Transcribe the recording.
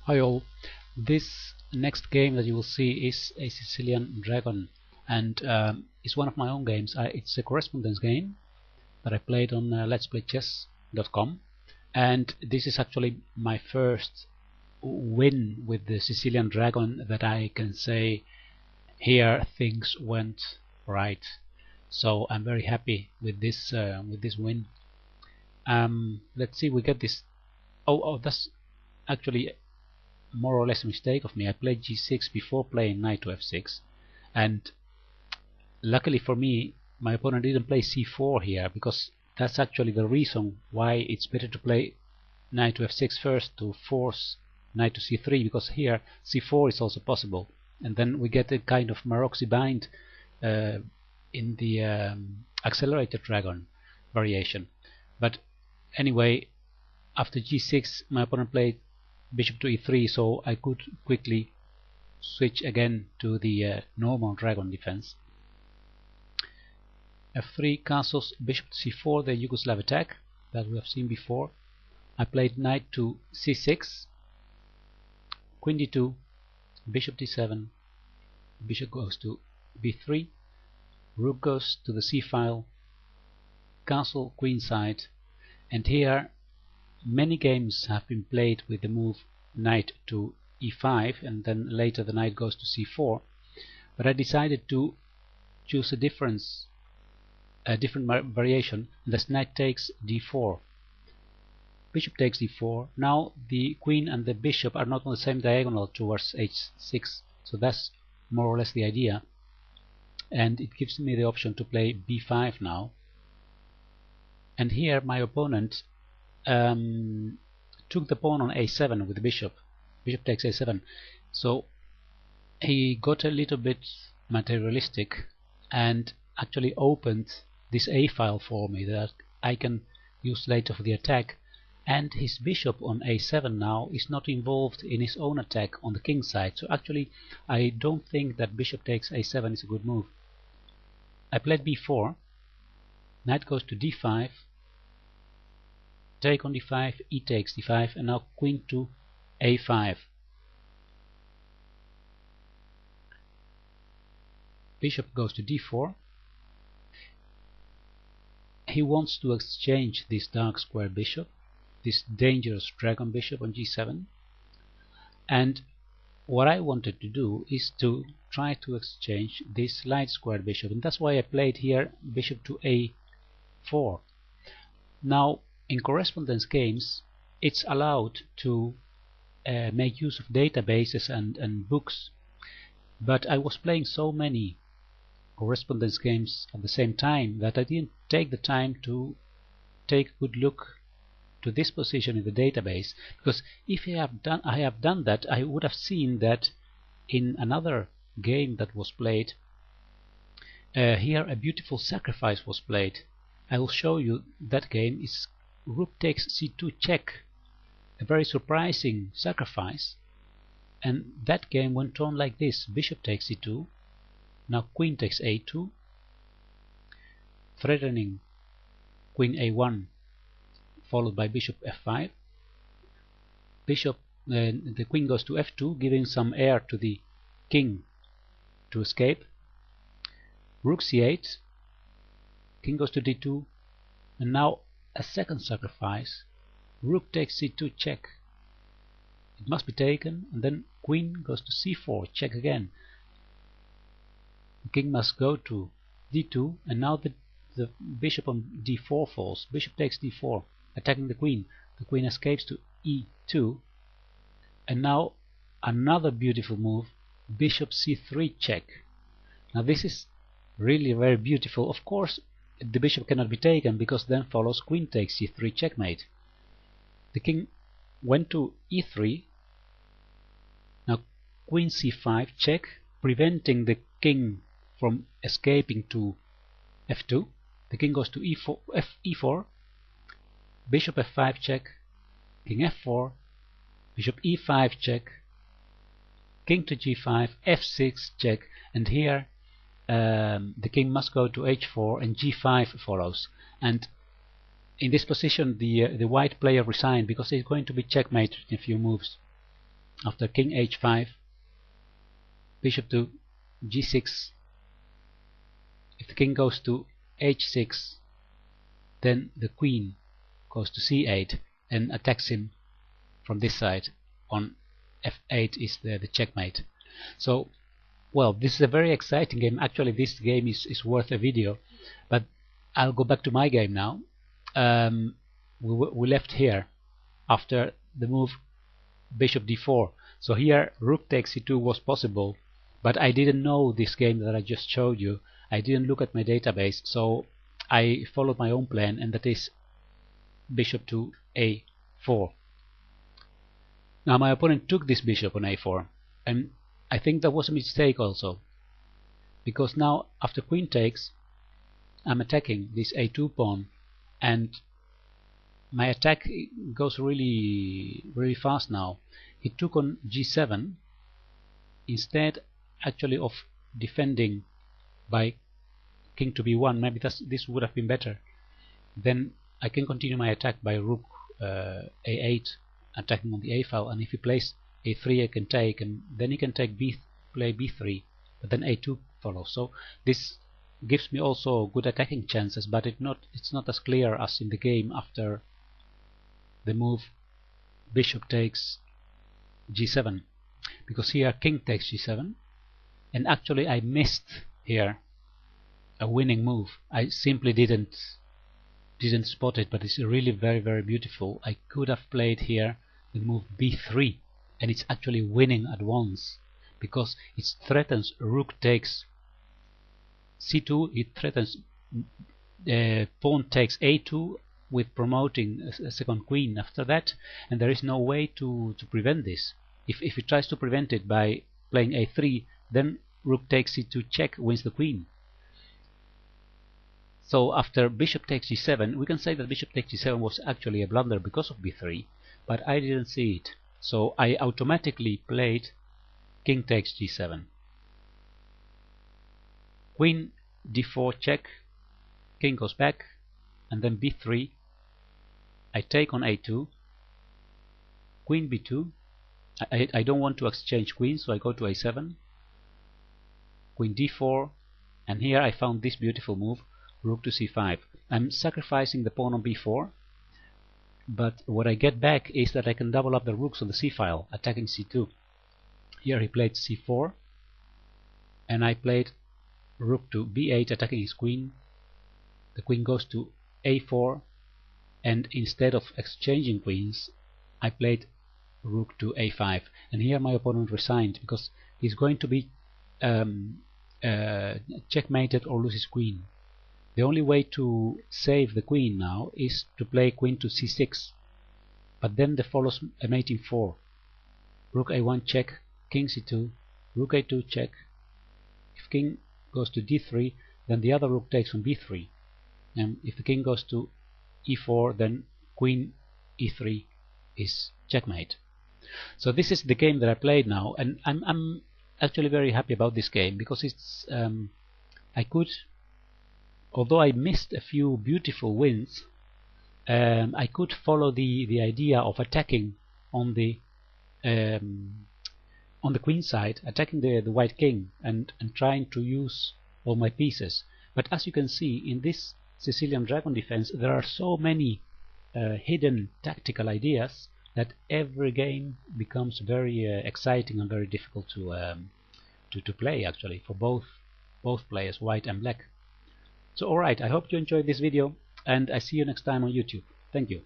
Hi all, this next game that you will see is a Sicilian Dragon, and it's one of my own games. It's a correspondence game that I played on letsplaychess.com, and this is actually my first win with the Sicilian Dragon that I can say here things went right. So I'm very happy with this win. Let's see, we get this. Oh, that's actually more or less a mistake of me. I played g6 before playing knight to f6, and luckily for me my opponent didn't play c4 here, because that's actually the reason why it's better to play knight to f6 first to force knight to c3, because here c4 is also possible, and then we get a kind of Maroczy bind in the accelerated dragon variation. But anyway, after g6 my opponent played bishop to e3, so I could quickly switch again to the normal dragon defense. f3 castles, bishop to c4, the Yugoslav attack that we have seen before. I played knight to c6, queen d2, bishop d7, bishop goes to b3, rook goes to the c file, castle queenside, and here many games have been played with the move knight to e5, and then later the knight goes to c4, but I decided to choose a different variation, and that's knight takes d4. Bishop takes d4. Now the queen and the bishop are not on the same diagonal towards h6, so that's more or less the idea, and it gives me the option to play b5 now. And here my opponent took the pawn on a7 with the bishop. Bishop takes a7. So he got a little bit materialistic and actually opened this a file for me that I can use later for the attack. And his bishop on a7 now is not involved in his own attack on the king side. So actually I don't think that bishop takes a7 is a good move. I played b4. Knight goes to d5. Take on d5, e takes d5, and now queen to a5. Bishop goes to d4. He wants to exchange this dark square bishop, this dangerous dragon bishop on g7. And what I wanted to do is to try to exchange this light square bishop, and that's why I played here bishop to a4. Now, in correspondence games, it's allowed to make use of databases and books, but I was playing so many correspondence games at the same time that I didn't take the time to take a good look to this position in the database, because if I have done that, I would have seen that in another game that was played here a beautiful sacrifice was played. I will show you that game. Is rook takes c2 check, a very surprising sacrifice, and that game went on like this: bishop takes c2, now queen takes a2, threatening queen a1, followed by bishop f5, bishop the queen goes to f2, giving some air to the king to escape, rook c8, king goes to d2, and now a second sacrifice, rook takes c2 check. It must be taken, and then queen goes to c4 check again. The king must go to d2, and now the bishop on d4 falls. Bishop takes d4, attacking the queen. The queen escapes to e2, and now another beautiful move, bishop c3 check. Now this is really very beautiful. Of course the bishop cannot be taken, because then follows queen takes c3 checkmate. The king went to e3, now queen c5 check, preventing the king from escaping to f2. The king goes to e4, bishop f5 check, king f4, bishop e5 check, king to g5, f6 check, and here the king must go to h4 and g5 follows. And in this position the white player resigned, because he's going to be checkmated in a few moves. After king h5, bishop to g6. If the king goes to h6, then the queen goes to c8 and attacks him from this side. On f8 is the checkmate. So, well, this is a very exciting game. Actually, this game is worth a video, but I'll go back to my game now. We left here after the move bishop d4. So here rook takes c2 was possible, but I didn't know this game that I just showed you. I didn't look at my database, so I followed my own plan, and that is bishop to a4. Now my opponent took this bishop on a4, and I think that was a mistake also, because now after queen takes, I'm attacking this a2 pawn, and my attack goes really fast now. He took on g7 instead actually of defending by king to b1. Maybe this would have been better. Then I can continue my attack by rook a8, attacking on the a file, and if he plays a3 I can take, and then he can take play b3, but then a2 follows. So this gives me also good attacking chances, but it's not as clear as in the game after the move bishop takes g7, because here king takes g7, and actually I missed here a winning move. I simply didn't spot it, but it's really very beautiful. I could have played here the move b3, and it's actually winning at once, because it threatens rook takes c2, it threatens pawn takes a2 with promoting a second queen after that, and there is no way to prevent this. If he tries to prevent it by playing a3, then rook takes c2 check wins the queen. So after bishop takes g7, we can say that bishop takes g7 was actually a blunder because of b3, but I didn't see it. So I automatically played king takes g7. Queen d4 check, king goes back, and then b3. I take on a2, queen b2. I don't want to exchange queens, so I go to a7, queen d4, and here I found this beautiful move, rook to c5. I'm sacrificing the pawn on b4, but what I get back is that I can double up the rooks on the c file, attacking c2. Here he played c4, and I played rook to b8, attacking his queen. The queen goes to a4, and instead of exchanging queens, I played rook to a5, and here my opponent resigned because he's going to be checkmated or lose his queen. The only way to save the queen now is to play queen to c6, but then there follows a mate in 4. Rook a1 check, king c2, rook a2 check. If king goes to d3, then the other rook takes on b3, and if the king goes to e4, then queen e3 is checkmate. So this is the game that I played now, and I'm actually very happy about this game, because it's I could, although I missed a few beautiful wins, I could follow the idea of attacking on the queen side, attacking the white king, and trying to use all my pieces. But as you can see, in this Sicilian dragon defense, there are so many hidden tactical ideas that every game becomes very exciting and very difficult to play, actually, for both players, white and black. So alright, I hope you enjoyed this video, and I see you next time on YouTube. Thank you.